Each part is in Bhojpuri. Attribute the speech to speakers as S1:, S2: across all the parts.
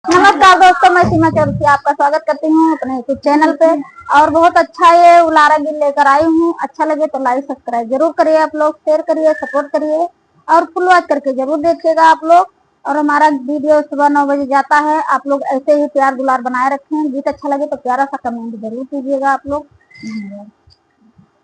S1: नमस्कार दोस्तों, मैं सीमा चौरसिया आपका स्वागत करती हूँ अपने यूट्यूब चैनल पे। और बहुत अच्छा ये उलारा गिल लेकर आई हूँ। अच्छा लगे तो लाइक सब्सक्राइब जरूर करिए, आप लोग शेयर करिए, सपोर्ट करिए और फुल वॉच करके जरूर देखिएगा आप लोग। और हमारा वीडियो सुबह 9 बजे जाता है। आप लोग ऐसे ही प्यार दुलार बनाए रखें। गीत अच्छा लगे तो प्यारा सा कमेंट जरूर कीजिएगा आप लोग।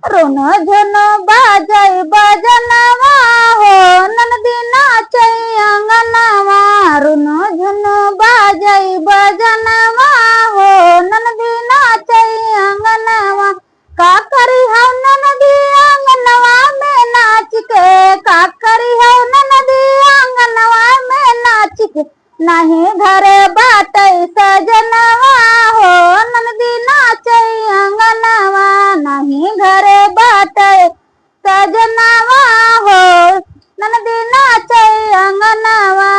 S1: रोनो झनो बाजय बजनवा हो, ननदी नाचै अंगनवा। रोनो झनो बाजय बजनवा हो, ननदी नाचै अंगनवा। का करी हौ ननदी अंगनवा में नाच के, का करी हौ ननदी अंगनवा में नाच के। नहीं घरे बाटै सजनवा हो, ननदी नाचै अंगनवा। नहीं घरे बाटै सजनवा हो, ननदी नाचै अंगनवा।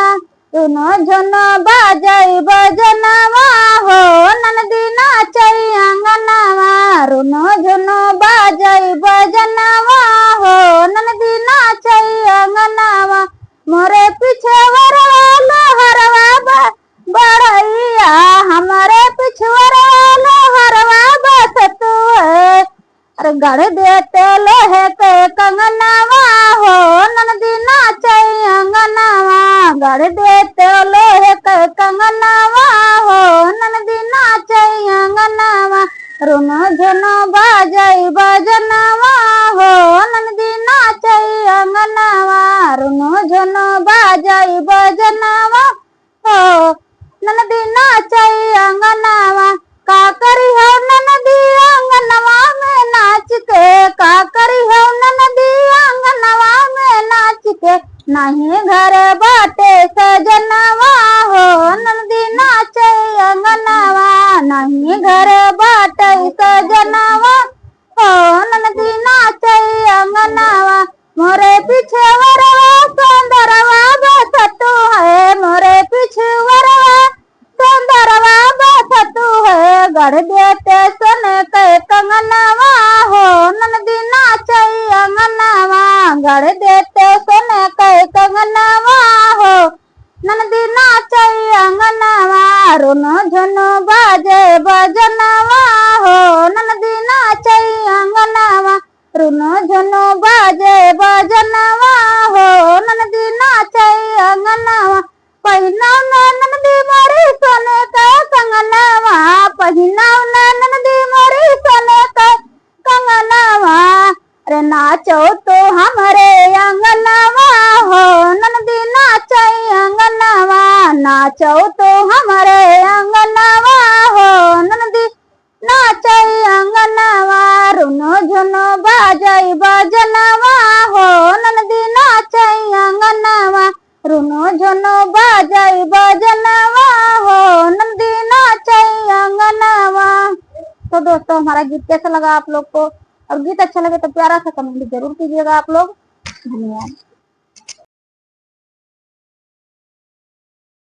S1: रुनो झनो बाजै बजनवा हो, ननदी नाचै अंगनवा। रुनो झनो बाजै बजनवा हो, ननदी नाचै अंगनवा। मोरे पीछे वरवा लोहरवा बढ़ैया, हमारे पिछवरा लोहरवा बसत है। अरे गढ़ देते लोहे के कंगनवा हो, ननदी नाचै अंगनवा। गढ़ देते लोहे के कंगनवा हो, ननदी नाचै अंगनवा। रुनो झनो बाजै बजनवा हो, ननदी नाचै अंगनवा। रुनो झनो बाजै बजनवा हो, ननदी नाचै अंगनवा। का करी हो ननदी अंगनवा में नाच के, का करी हो ननदी अंगनवा में नाच के। नहीं घर बाटे सजनवा हो, ननदी नाचै अंगनवा। नहीं घर बाटे सजनवा हो, ननदी नाचै अंगनवा। मोरे पीछे वरवा सुंदरवा बसतु है, मोरे पीछे वरवा सुंदरवा बसतु है। गढ़ देते सन के कंगनवा हो, ननदी नाचै अंगनवा। गढ़ देते सन के कंगनवा हो, ननदी नाचै अंगनवा। रुनो झनो बाजै बजनवा हो, ननदी नाचै अंगनवा। रुनो झनो बाजै बजनवा हो, ननदी नाचै अंगनवा। पहिनाव न ननदी मोरी सोने का कंगनवा, पहिनाव न ननदी मोरी सोने का कंगनवा। अरे नाचो तो हमरे अंगनवा हो, ननदी नाचै अंगनवा। नाचो तो हमरे अंगनवा हो, ननदी नाचै अंगनवा। रुनो झनो बाजै बजनवा हो, ननदी नाचै अंगनवा। रुनो झनो बाजै बजनवा हो, ननदी नाचै अंगनवा। तो दोस्तों, हमारा गीत कैसा लगा आप लोग को? और गीत अच्छा लगे तो प्यारा सा कमेंट जरूर कीजिएगा आप लोग। धन्यवाद।